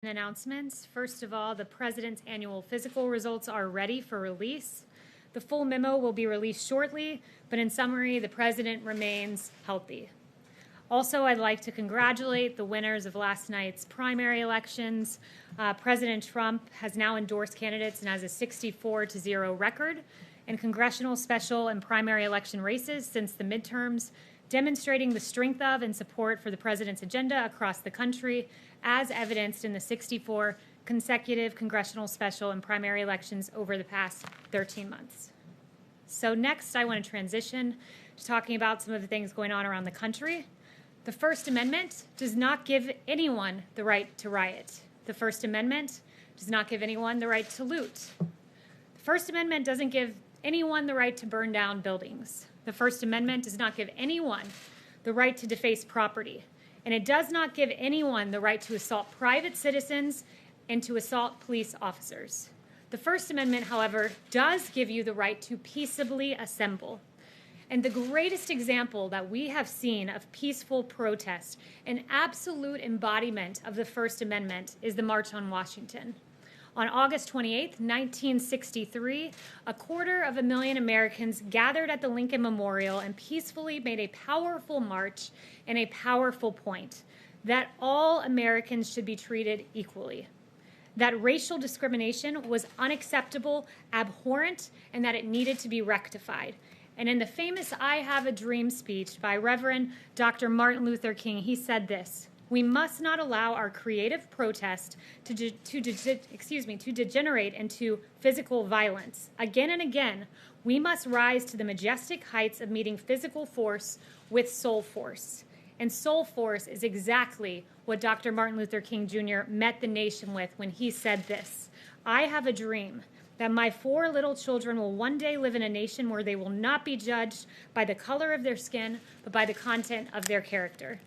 Announcements. First of all, the President's annual physical results are ready for release. The full memo will be released shortly, but in summary, the President remains healthy. Also, I'd like to congratulate the winners of last night's primary elections. President Trump has now endorsed candidates and has a 64-0 record in congressional, special, and primary election races since the midterms, demonstrating the strength of and support for the President's agenda across the country, as evidenced in the 64 consecutive congressional, special, and primary elections over the past 13 months. So next, I want to transition to talking about some of the things going on around the country. The First Amendment does not give anyone the right to riot. The First Amendment does not give anyone the right to loot. The First Amendment doesn't give anyone the right to burn down buildings. The First Amendment does not give anyone the right to deface property. And it does not give anyone the right to assault private citizens and to assault police officers. The First Amendment, however, does give you the right to peaceably assemble. And the greatest example that we have seen of peaceful protest, an absolute embodiment of the First Amendment, is the March on Washington. On August 28, 1963, 250,000 Americans gathered at the Lincoln Memorial and peacefully made a powerful march and a powerful point that all Americans should be treated equally, that racial discrimination was unacceptable, abhorrent, and that it needed to be rectified. And in the famous I Have a Dream speech by Reverend Dr. Martin Luther King, he said this: "We must not allow our creative protest to degenerate into physical violence. Again and again, we must rise to the majestic heights of meeting physical force with soul force." And soul force is exactly what Dr. Martin Luther King Jr. met the nation with when he said this: "I have a dream that my 4 little children will one day live in a nation where they will not be judged by the color of their skin, but by the content of their character."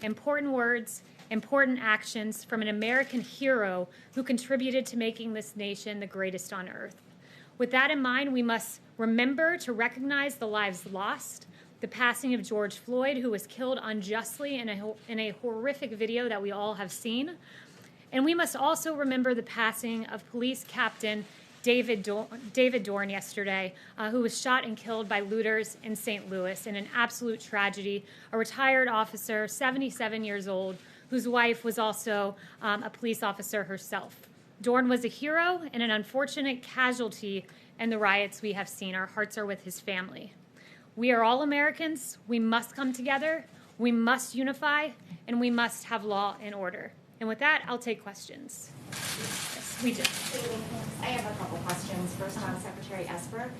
Important words, important actions from an American hero who contributed to making this nation the greatest on earth. With that in mind, we must remember to recognize the lives lost, the passing of George Floyd, who was killed unjustly in a horrific video that we all have seen. And we must also remember the passing of police captain David Dorn yesterday, who was shot and killed by looters in St. Louis in an absolute tragedy. A retired officer, 77 years old, whose wife was also a police officer herself. Dorn was a hero and an unfortunate casualty in the riots we have seen. Our hearts are with his family. We are all Americans. We must come together. We must unify, and we must have law and order. And with that, I'll take questions. Yes, we do. I have a couple questions. First on Secretary Esper.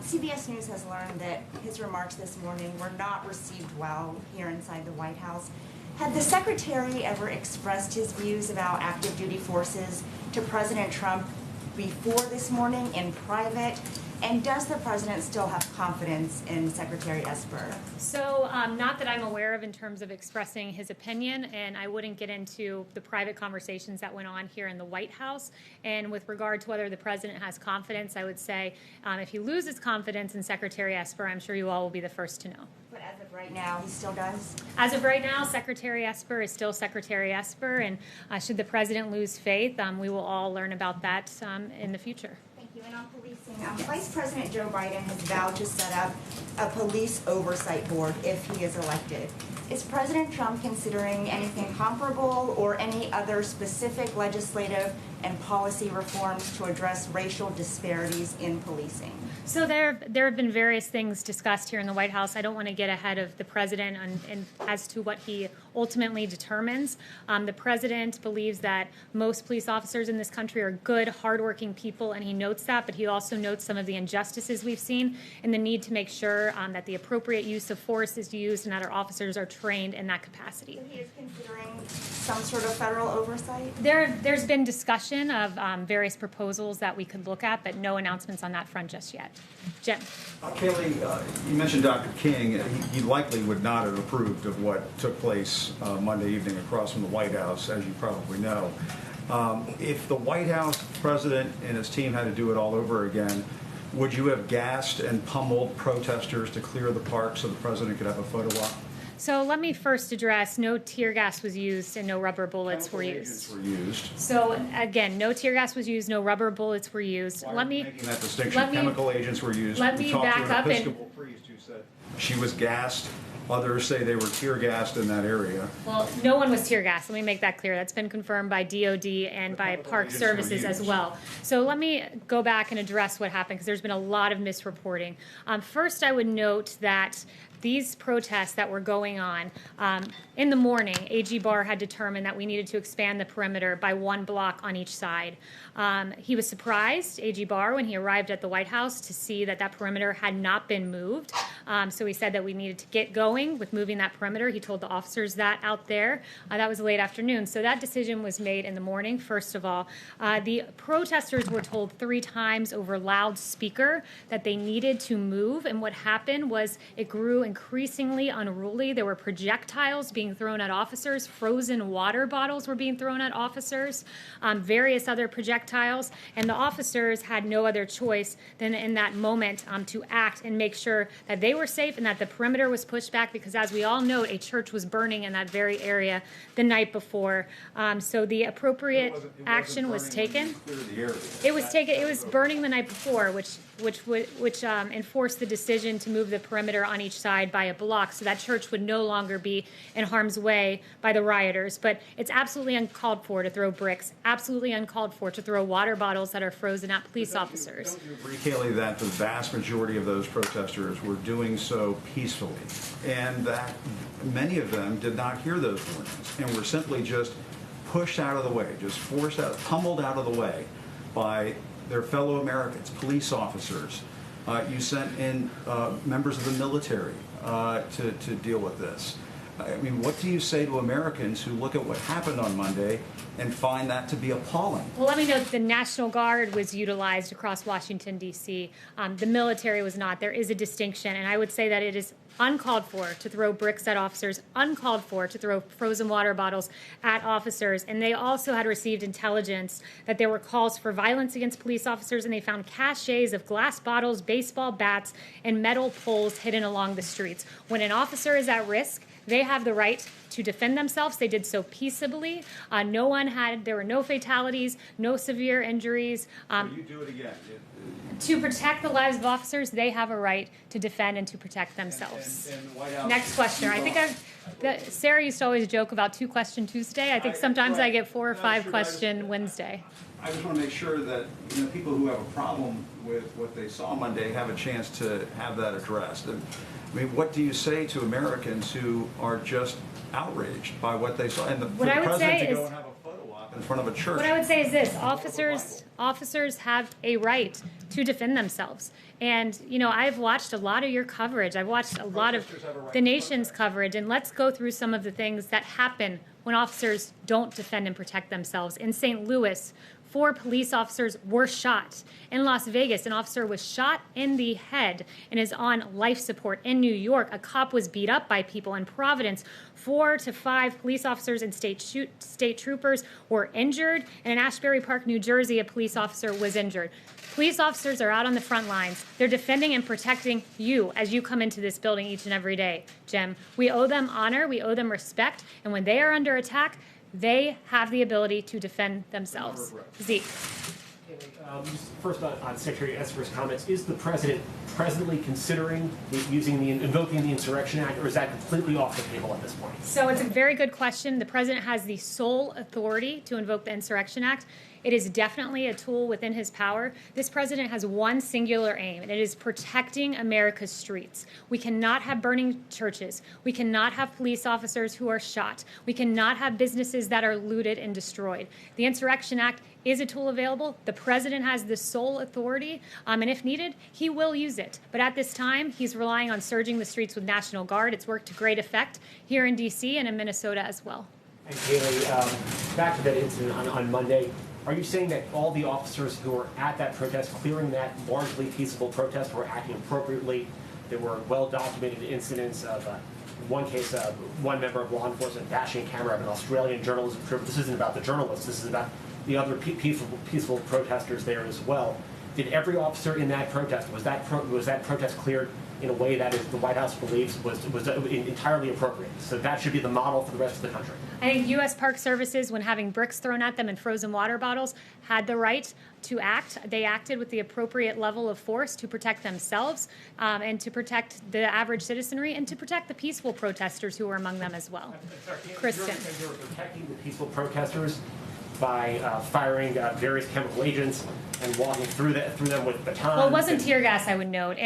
CBS News has learned that his remarks this morning were not received well here inside the White House. Had the Secretary ever expressed his views about active duty forces to President Trump before this morning in private? And does the President still have confidence in Secretary Esper? So not that I'm aware of in terms of expressing his opinion, and I wouldn't get into the private conversations that went on here in the White House. And with regard to whether the President has confidence, I would say if he loses confidence in Secretary Esper, I'm sure you all will be the first to know. But as of right now, he still does? As of right now, Secretary Esper is still Secretary Esper, and should the President lose faith, we will all learn about that in the future. And on policing, Vice President Joe Biden has vowed to set up a police oversight board if he is elected. Is President Trump considering anything comparable or any other specific legislative and policy reforms to address racial disparities in policing? So there have been various things discussed here in the White House. I don't want to get ahead of the President and as to what he ultimately determines. The President believes that most police officers in this country are good, hardworking people, and he notes that, but he also notes some of the injustices we've seen and the need to make sure that the appropriate use of force is used and that our officers are trained in that capacity. So he is considering some sort of federal oversight? There's been discussion of various proposals that we could look at, but no announcements on that front just yet. Jim. Kayleigh, you mentioned Dr. King. He likely would not have approved of what took place Monday evening across from the White House, as you probably know. If the White House president and his team had to do it all over again, would you have gassed and pummeled protesters to clear the park so the president could have a photo op? So let me first address no tear gas was used and no rubber bullets were used. Chemical agents were used. So again, no tear gas was used, no rubber bullets were used. Why are you making that distinction? Chemical agents were used. Let We me talked back to an up and- Episcopal priest who said she was gassed. Others say they were tear gassed in that area. Well, no one was tear gassed. Let me make that clear. That's been confirmed by DOD and by chemical Park agents were Services as used. well. So let me go back and address what happened because there's been a lot of misreporting. First, I would note that these protests that were going on, in the morning, AG Barr had determined that we needed to expand the perimeter by 1 block on each side. He was surprised, AG Barr, when he arrived at the White House to see that that perimeter had not been moved. So he said that we needed to get going with moving that perimeter. He told the officers that out there. That was late afternoon. So that decision was made in the morning, first of all. The protesters were told 3 times over loudspeaker that they needed to move. And what happened was it grew increasingly unruly. There were projectiles being thrown at officers. Frozen water bottles were being thrown at officers. Various other projectiles. And the officers had no other choice than in that moment to act and make sure that they were safe and that the perimeter was pushed back because, as we all know, a church was burning in that very area the night before. So the appropriate action was taken. It was taken. It was burning the night before, which enforced the decision to move the perimeter on each side by a block, so that church would no longer be in harm's way by the rioters. But it's absolutely uncalled for to throw bricks. Absolutely uncalled for to throw water bottles that are frozen at police officers. Don't you agree, Kayleigh, that the vast majority of those protesters were doing so peacefully, and that many of them did not hear those warnings and were simply just pushed out of the way, just forced out, pummeled out of the way by their fellow Americans, police officers? You sent in members of the military to deal with this. I mean, what do you say to Americans who look at what happened on Monday and find that to be appalling? Well, let me note the National Guard was utilized across Washington, D.C. The military was not. There is a distinction, and I would say that it is uncalled for to throw bricks at officers, uncalled for to throw frozen water bottles at officers. And they also had received intelligence that there were calls for violence against police officers, and they found caches of glass bottles, baseball bats, and metal poles hidden along the streets. When an officer is at risk, they have the right to defend themselves. They did so peaceably. There were no fatalities, no severe injuries. You do it again. To protect the lives of officers, they have a right to defend and to protect themselves. And the White House, Next question. I think Sarah used to always joke about 2 Question Tuesday. I think sometimes I get 4 or 5 Question Wednesday. I just want to make sure that people who have a problem with what they saw Monday have a chance to have that addressed. And, I mean, what do you say to Americans who are just outraged by what they saw? And for the president to go and have a photo op in front of a church. What I would say is this: officers have a right to defend themselves. And I've watched a lot of your coverage. I've watched a lot of the nation's coverage, and let's go through some of the things that happen when officers don't defend and protect themselves. In St. Louis, 4 police officers were shot. In Las Vegas, an officer was shot in the head and is on life support. In New York, a cop was beat up by people. In Providence, 4 to 5 police officers and state troopers were injured. And in Ashbury Park, New Jersey, a police officer was injured. Police officers are out on the front lines. They're defending and protecting you as you come into this building each and every day, Jim. We owe them honor. We owe them respect. And when they are under attack, they have the ability to defend themselves. Zeke. First on Secretary Esper's comments, is the president presently considering invoking the Insurrection Act, or is that completely off the table at this point? So it's a very good question. The president has the sole authority to invoke the Insurrection Act. It is definitely a tool within his power. This president has one singular aim, and it is protecting America's streets. We cannot have burning churches. We cannot have police officers who are shot. We cannot have businesses that are looted and destroyed. The Insurrection Act is a tool available. The president has the sole authority, and if needed, he will use it. But at this time, he's relying on surging the streets with National Guard. It's worked to great effect here in D.C. and in Minnesota as well. And Kayleigh, back to that incident on Monday, are you saying that all the officers who were at that protest, clearing that largely peaceful protest, were acting appropriately? There were well-documented incidents of one case, one member of law enforcement dashing a camera of an Australian journalist. This isn't about the journalists. This is about the other peaceful protesters there as well. Did every officer in that protest, was that protest cleared in a way that is, the White House believes was entirely appropriate? So that should be the model for the rest of the country. I think U.S. Park Services, when having bricks thrown at them and frozen water bottles, had the right to act. They acted with the appropriate level of force to protect themselves and to protect the average citizenry and to protect the peaceful protesters who were among them as well. Kristen. You're protecting the peaceful protesters by firing various chemical agents and walking through them with batons. Well, it wasn't tear gas, I would note,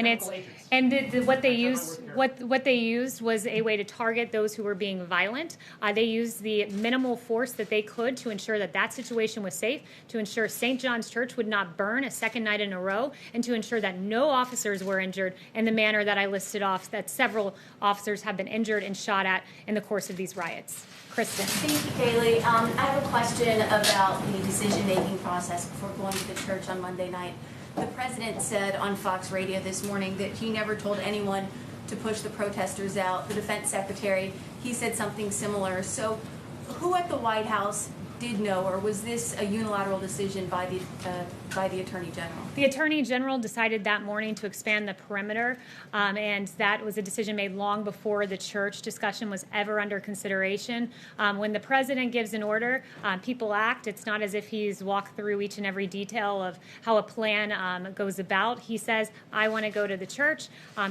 what they used was a way to target those who were being violent. They used the minimal force that they could to ensure that situation was safe, to ensure St. John's Church would not burn a second night in a row, and to ensure that no officers were injured in the manner that I listed off, that several officers have been injured and shot at in the course of these riots. Kristen. Thank you, Kayleigh. I have a question about the decision-making process before going to the church on Monday night. The president said on Fox Radio this morning that he never told anyone to push the protesters out. The defense secretary, he said something similar. So who at the White House did know, or was this a unilateral decision by the Attorney General? The Attorney General decided that morning to expand the perimeter, and that was a decision made long before the church discussion was ever under consideration. When the president gives an order, people act. It's not as if he's walked through each and every detail of how a plan goes about. He says, I want to go to the church.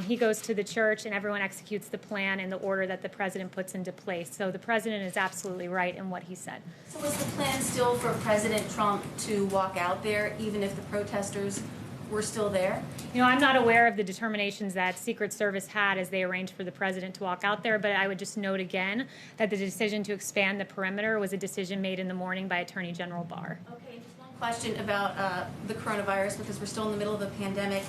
He goes to the church, and everyone executes the plan in the order that the president puts into place. So the president is absolutely right in what he said. So was the plan still for President Trump to walk out there, even if the protesters were still there? You know, I'm not aware of the determinations that Secret Service had as they arranged for the president to walk out there, but I would just note again that the decision to expand the perimeter was a decision made in the morning by Attorney General Barr. Okay, just one question about the coronavirus, because we're still in the middle of a pandemic.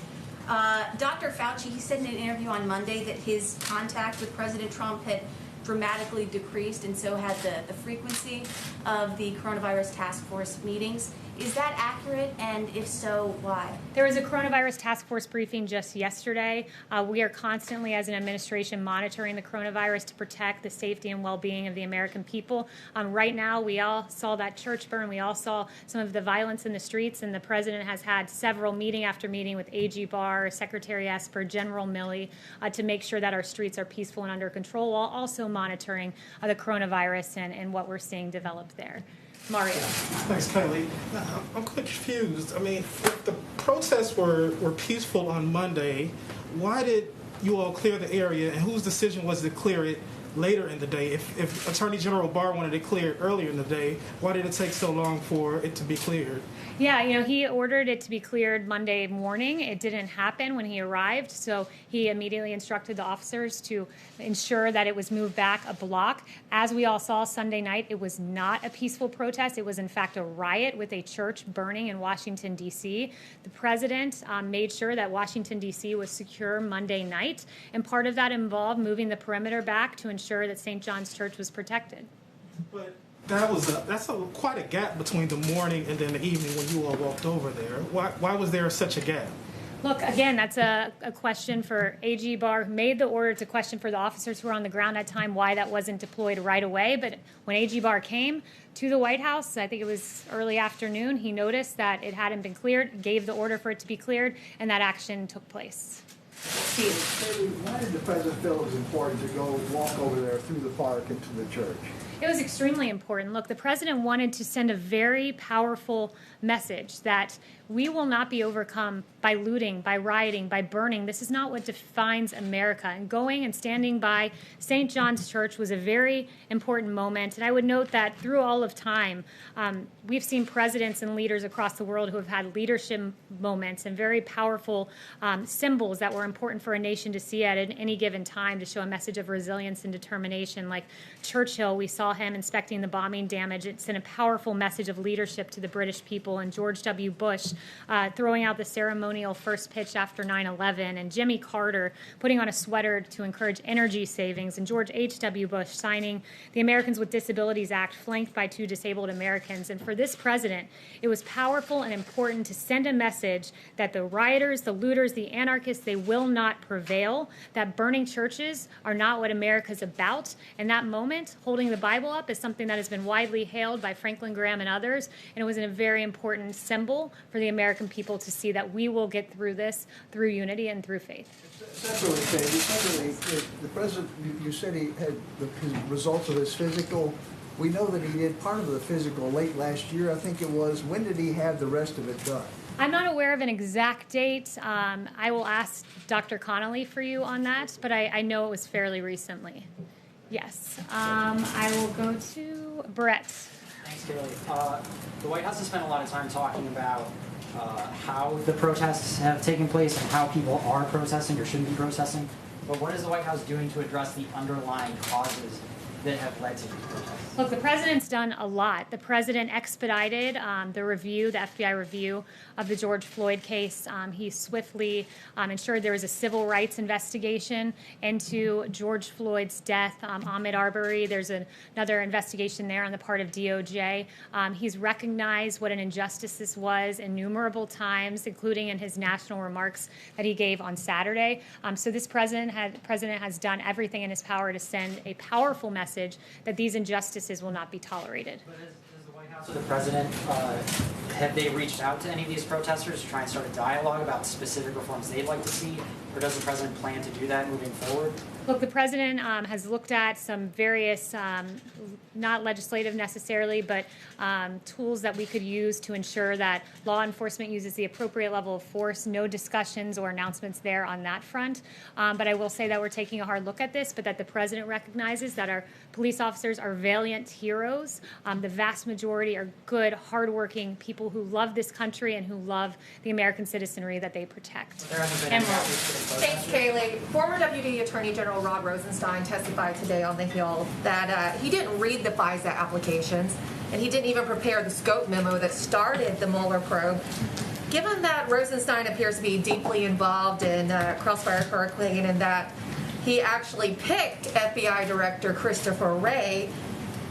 Dr. Fauci, he said in an interview on Monday that his contact with President Trump had dramatically decreased, and so had the frequency of the coronavirus task force meetings. Is that accurate? And if so, why? There was a coronavirus task force briefing just yesterday. We are constantly, as an administration, monitoring the coronavirus to protect the safety and well-being of the American people. Right now, we all saw that church burn. We all saw some of the violence in the streets, and the president has had several meeting after meeting with AG Barr, Secretary Esper, General Milley, to make sure that our streets are peaceful and under control, while also monitoring the coronavirus and what we're seeing develop there. Mario. Thanks, Kayleigh. I'm quite confused. I mean, if the protests were peaceful on Monday, why did you all clear the area, and whose decision was to clear it later in the day? If Attorney General Barr wanted it cleared earlier in the day, why did it take so long for it to be cleared? Yeah, you know, he ordered it to be cleared Monday morning. It didn't happen when he arrived, so he immediately instructed the officers to ensure that it was moved back a block. As we all saw Sunday night, it was not a peaceful protest. It was, in fact, a riot with a church burning in Washington, D.C. The president made sure that Washington, D.C. was secure Monday night, and part of that involved moving the perimeter back to ensure that St. John's Church was protected. But that's quite a gap between the morning and then the evening when you all walked over there. Why was there such a gap? Look, again, that's a question for AG Barr, who made the order. It's a question for the officers who were on the ground at the time, why that wasn't deployed right away. But when AG Barr came to the White House, I think it was early afternoon, he noticed that it hadn't been cleared, gave the order for it to be cleared, and that action took place. Why did the president feel it was important to go walk over there through the park into the church? It was extremely important. Look, the president wanted to send a very powerful message that we will not be overcome by looting, by rioting, by burning. This is not what defines America. And going and standing by St. John's Church was a very important moment. And I would note that through all of time, we've seen presidents and leaders across the world who have had leadership moments and very powerful symbols that were important for a nation to see at any given time to show a message of resilience and determination. Like Churchill, we saw him inspecting the bombing damage. It sent a powerful message of leadership to the British people. And George W. Bush throwing out the ceremonial first pitch after 9/11, and Jimmy Carter putting on a sweater to encourage energy savings, and George H.W. Bush signing the Americans with Disabilities Act, flanked by 2 disabled Americans. And for this president, it was powerful and important to send a message that the rioters, the looters, the anarchists, they will not prevail, that burning churches are not what America's about. And that moment, holding the Bible up, is something that has been widely hailed by Franklin Graham and others, and it was a very important symbol for the the American people to see that we will get through this through unity and through faith. Secondly, the president, you said he had his results of his physical. We know that he did part of the physical late last year, I think it was. When did he have the rest of it done? I'm not aware of an exact date. I will ask Dr. Connolly for you on that, but I know it was fairly recently. Yes. I will go to Brett. Thanks, Kayleigh. The White House has spent a lot of time talking about how the protests have taken place and how people are protesting or shouldn't be protesting. But what is the White House doing to address the underlying causes that have led to these protests? Look, the president's done a lot. The president expedited the review, the FBI review of the George Floyd case. He swiftly ensured there was a civil rights investigation into George Floyd's death. Ahmaud Arbery, there's another investigation there on the part of DOJ. He's recognized what an injustice this was innumerable times, including in his national remarks that he gave on Saturday. So this president has done everything in his power to send a powerful message that these injustices will not be tolerated. But has the White House or the president, have they reached out to any of these protesters to try and start a dialogue about specific reforms they'd like to see? Or does the president plan to do that moving forward? Look, the president has looked at some various, not legislative necessarily, but tools that we could use to ensure that law enforcement uses the appropriate level of force. No discussions or announcements there on that front. But I will say that we're taking a hard look at this, but that the president recognizes that our police officers are valiant heroes. The vast majority are good, hardworking people who love this country and who love the American citizenry that they protect. There hasn't been any outreach to the Thanks, Kayleigh. Former Deputy Attorney General Rod Rosenstein testified today on the Hill that he didn't read the FISA applications, and he didn't even prepare the scope memo that started the Mueller probe. Given that Rosenstein appears to be deeply involved in Crossfire Hurricane and that he actually picked FBI Director Christopher Wray,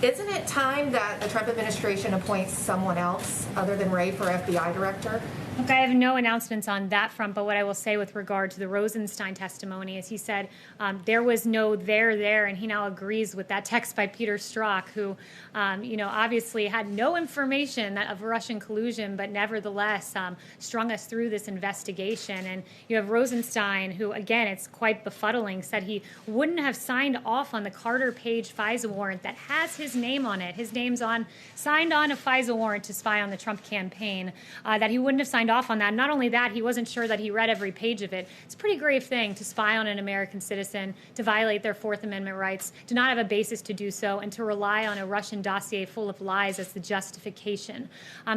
isn't it time that the Trump administration appoints someone else other than Wray for FBI Director? Look, I have no announcements on that front, but what I will say with regard to the Rosenstein testimony is he said there was no there, and he now agrees with that text by Peter Strzok, who, obviously had no information of Russian collusion, but nevertheless strung us through this investigation. And you have Rosenstein, who, again, it's quite befuddling, said he wouldn't have signed off on the Carter Page FISA warrant that has his name on it. His name's signed on a FISA warrant to spy on the Trump campaign, that he wouldn't have signed off on that. Not only that, he wasn't sure that he read every page of it. It's a pretty grave thing to spy on an American citizen, to violate their Fourth Amendment rights, to not have a basis to do so, and to rely on a Russian dossier full of lies as the justification.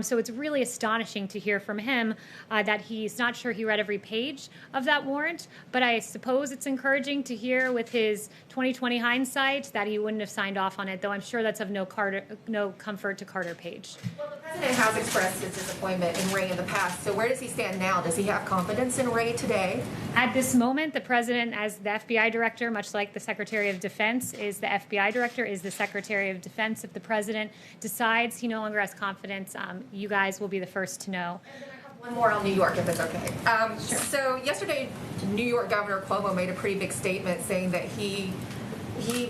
So it's really astonishing to hear from him that he's not sure he read every page of that warrant, but I suppose it's encouraging to hear with his 2020 hindsight that he wouldn't have signed off on it, though I'm sure that's of no comfort to Carter Page. Well, the president has expressed his disappointment in Wray in the past. So where does he stand now? Does he have confidence in Wray today? At this moment, the president, as the FBI director, much like the Secretary of Defense is the FBI director, is the Secretary of Defense. If the president decides he no longer has confidence, you guys will be the first to know. And then I have one more on New York, if it's okay. Sure. So yesterday, New York Governor Cuomo made a pretty big statement saying that he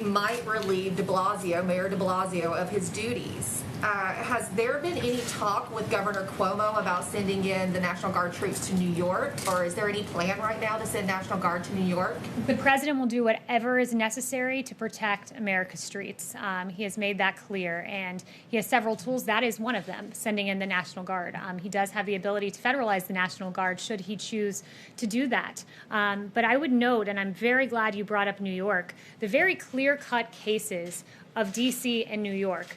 might relieve Mayor de Blasio, of his duties. Has there been any talk with Governor Cuomo about sending in the National Guard troops to New York, or is there any plan right now to send National Guard to New York? The president will do whatever is necessary to protect America's streets. He has made that clear, and he has several tools. That is one of them, sending in the National Guard. He does have the ability to federalize the National Guard should he choose to do that. But I would note, and I'm very glad you brought up New York, the very clear-cut cases of D.C. and New York.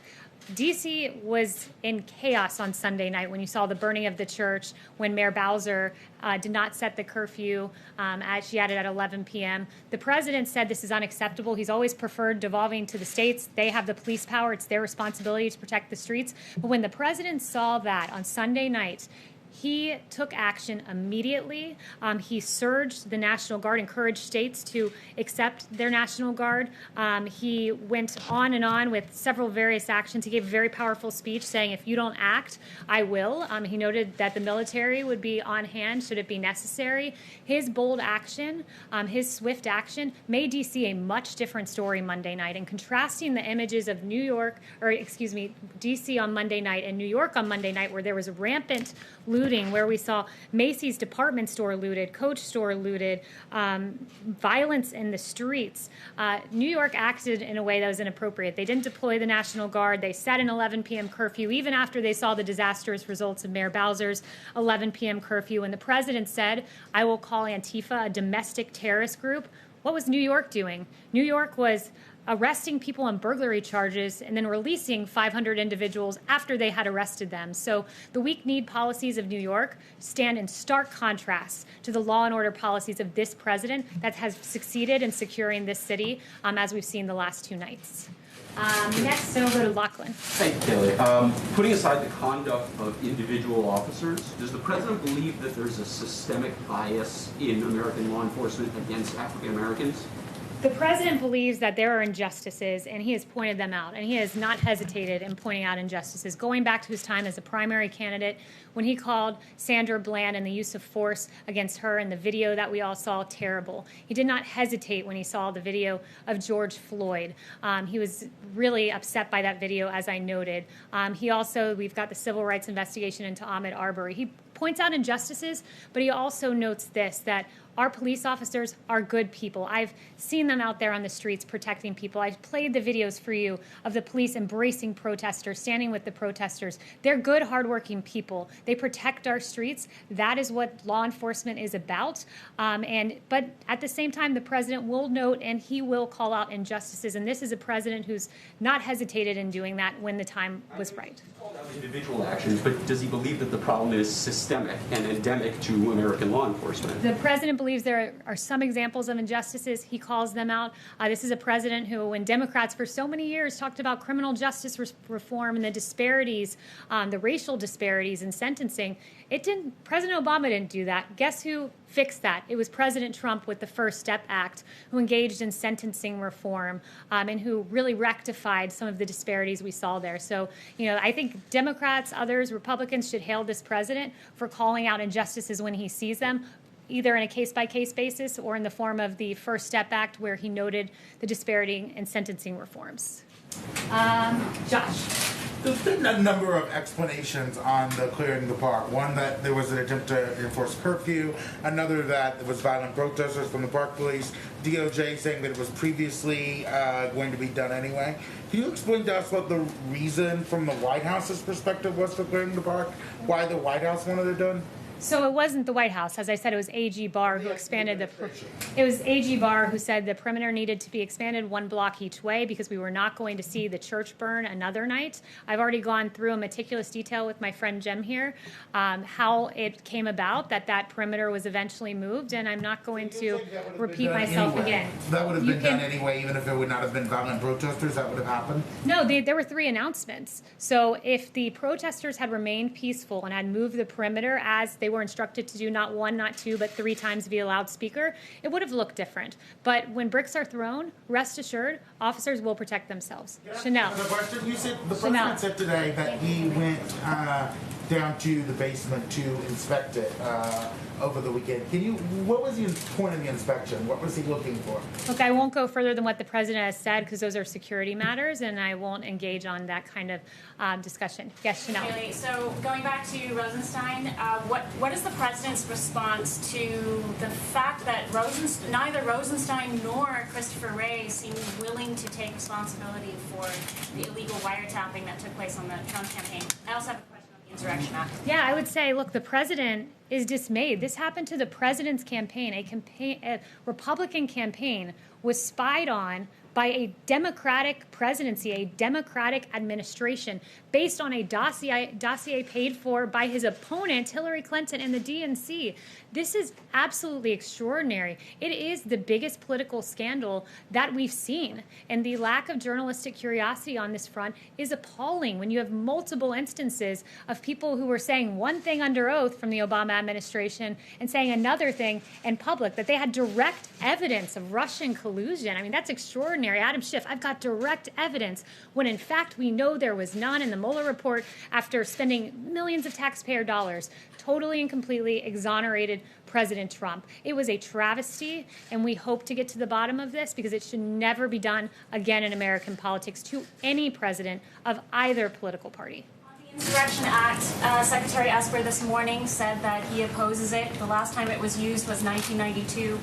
D.C. was in chaos on Sunday night when you saw the burning of the church, when Mayor Bowser did not set the curfew, as she had it at 11 p.m. The president said this is unacceptable. He's always preferred devolving to the states. They have the police power. It's their responsibility to protect the streets. But when the president saw that on Sunday night, he took action immediately. He surged the National Guard, encouraged states to accept their National Guard. He went on and on with several various actions. He gave a very powerful speech saying, if you don't act, I will. He noted that the military would be on hand should it be necessary. His bold action, his swift action, made D.C. a much different story Monday night. And contrasting the images of D.C. on Monday night and New York on Monday night, where there was rampant looting looting, where we saw Macy's department store looted, Coach store looted, violence in the streets. New York acted in a way that was inappropriate. They didn't deploy the National Guard. They set an 11 p.m. curfew, even after they saw the disastrous results of Mayor Bowser's 11 p.m. curfew. And the president said, I will call Antifa a domestic terrorist group. What was New York doing? New York was arresting people on burglary charges and then releasing 500 individuals after they had arrested them. So the weak-kneed policies of New York stand in stark contrast to the law and order policies of this president that has succeeded in securing this city, as we've seen the last 2 nights. Next, we'll go to Lachlan. Thank you, Kayleigh. Putting aside the conduct of individual officers, does the president believe that there's a systemic bias in American law enforcement against African Americans? The president believes that there are injustices, and he has pointed them out, and he has not hesitated in pointing out injustices, going back to his time as a primary candidate when he called Sandra Bland and the use of force against her in the video that we all saw terrible. He did not hesitate when he saw the video of George Floyd. He was really upset by that video, as I noted. We've got the civil rights investigation into Ahmaud Arbery. He points out injustices, but he also notes this, that our police officers are good people. I've seen them out there on the streets protecting people. I've played the videos for you of the police embracing protesters, standing with the protesters. They're good, hardworking people. They protect our streets. That is what law enforcement is about. But at the same time, the president will note and he will call out injustices. And this is a president who's not hesitated in doing that when the time was right. Individual actions, but does he believe that the problem is systemic and endemic to American law enforcement? The president believes there are some examples of injustices. He calls them out. This is a president who, when Democrats for so many years talked about criminal justice reform and the disparities, the racial disparities in sentencing, President Obama didn't do that. Guess who fixed that? It was President Trump with the First Step Act, who engaged in sentencing reform and who really rectified some of the disparities we saw there. So, I think Democrats, others, Republicans should hail this president for calling out injustices when he sees them, either in a case-by-case basis or in the form of the First Step Act, where he noted the disparity in sentencing reforms. Josh. There's been a number of explanations on the clearing the park. One, that there was an attempt to enforce curfew. Another, that there was violent protesters from the park police. DOJ saying that it was previously going to be done anyway. Can you explain to us what the reason from the White House's perspective was for clearing the park? Why the White House wanted it done? So it wasn't the White House. As I said, it was A.G. Barr who expanded it was A.G. Barr who said the perimeter needed to be expanded 1 block each way because we were not going to see the church burn another night. I've already gone through in meticulous detail with my friend Jem here how it came about that perimeter was eventually moved, and I'm not going to repeat myself again. So that would have been done anyway, even if it would not have been violent protesters, that would have happened? No, there were 3 announcements. So if the protesters had remained peaceful and had moved the perimeter as they were instructed to do, not 1, not 2, but 3 times via loudspeaker, it would have looked different. But when bricks are thrown, rest assured, officers will protect themselves. Chanel. The question, you said the president said today that he went down to the basement to inspect it over the weekend. What was the point of the inspection? What was he looking for? Look, I won't go further than what the president has said because those are security matters, and I won't engage on that kind of discussion. Yes, Chanel. Kayleigh, so going back to Rosenstein, what is the president's response to the fact that neither Rosenstein nor Christopher Wray seem willing to take responsibility for the illegal wiretapping that took place on the Trump campaign? I also have a question on the Insurrection Act. Yeah, I would say, look, the president is dismayed. This happened to the president's campaign. A Republican campaign was spied on by a Democratic presidency, a Democratic administration, based on a dossier paid for by his opponent, Hillary Clinton, and the DNC. This is absolutely extraordinary. It is the biggest political scandal that we've seen. And the lack of journalistic curiosity on this front is appalling when you have multiple instances of people who were saying one thing under oath from the Obama administration and saying another thing in public, that they had direct evidence of Russian collusion. I mean, that's extraordinary. Adam Schiff, I've got direct evidence, when in fact we know there was none in the Mueller report after spending millions of taxpayer dollars, totally and completely exonerated President Trump. It was a travesty, and we hope to get to the bottom of this because it should never be done again in American politics to any president of either political party. On the Insurrection Act, Secretary Esper this morning said that he opposes it. The last time it was used was 1992.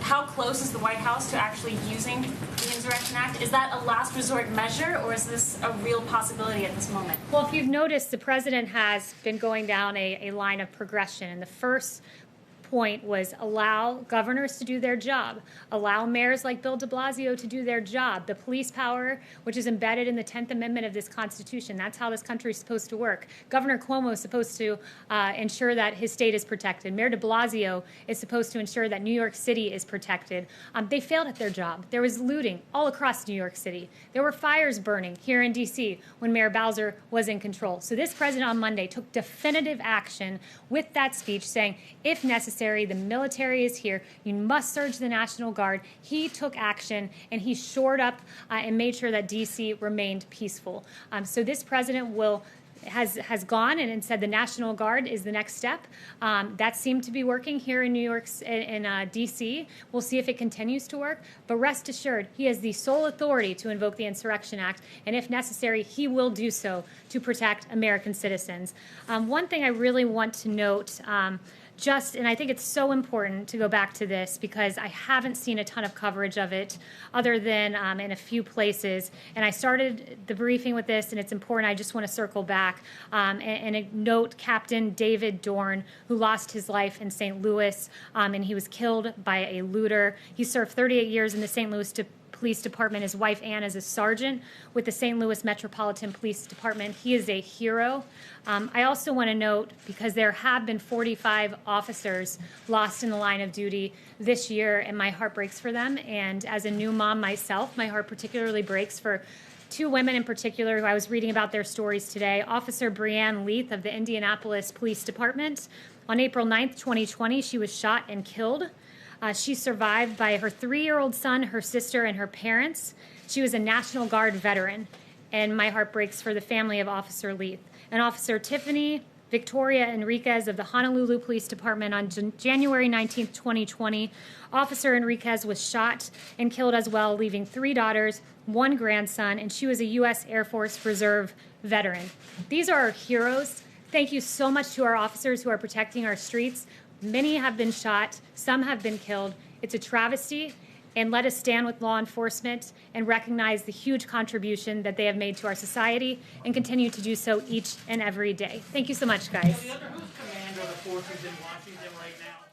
How close is the White House to actually using the Insurrection Act? Is that a last resort measure, or is this a real possibility at this moment? Well, if you've noticed, the president has been going down a line of progression. And the first point was allow governors to do their job, allow mayors like Bill de Blasio to do their job, the police power, which is embedded in the 10th Amendment of this Constitution. That's how this country is supposed to work. Governor Cuomo is supposed to ensure that his state is protected. Mayor de Blasio is supposed to ensure that New York City is protected. They failed at their job. There was looting all across New York City. There were fires burning here in D.C. when Mayor Bowser was in control. So this president on Monday took definitive action with that speech saying, if necessary, the military is here. You must surge the National Guard. He took action, and he shored up and made sure that D.C. remained peaceful. So this president has gone and said the National Guard is the next step. That seemed to be working here in New York, in D.C. We'll see if it continues to work. But rest assured, he has the sole authority to invoke the Insurrection Act, and if necessary, he will do so to protect American citizens. One thing I really want to note, and I think it's so important to go back to this because I haven't seen a ton of coverage of it other than in a few places. And I started the briefing with this, and it's important. I just want to circle back and note Captain David Dorn, who lost his life in St. Louis, and he was killed by a looter. He served 38 years in the St. Louis Police Department. His wife, Ann, is a sergeant with the St. Louis Metropolitan Police Department. He is a hero. I also want to note, because there have been 45 officers lost in the line of duty this year, and my heart breaks for them. And as a new mom myself, my heart particularly breaks for two women in particular who I was reading about their stories today. Officer Breanne Leath of the Indianapolis Police Department. On April 9th, 2020, she was shot and killed. She survived by her 3-year-old son, her sister, and her parents. She was a National Guard veteran, and my heart breaks for the family of Officer Leath. And Officer Tiffany Victoria Enriquez of the Honolulu Police Department on January 19th, 2020. Officer Enriquez was shot and killed as well, leaving 3 daughters, 1 grandson, and she was a U.S. Air Force Reserve veteran. These are our heroes. Thank you so much to our officers who are protecting our streets. Many have been shot, some have been killed. It's a travesty, and let us stand with law enforcement and recognize the huge contribution that they have made to our society and continue to do so each and every day. Thank you so much, guys. Who's command of the forces in Washington right now?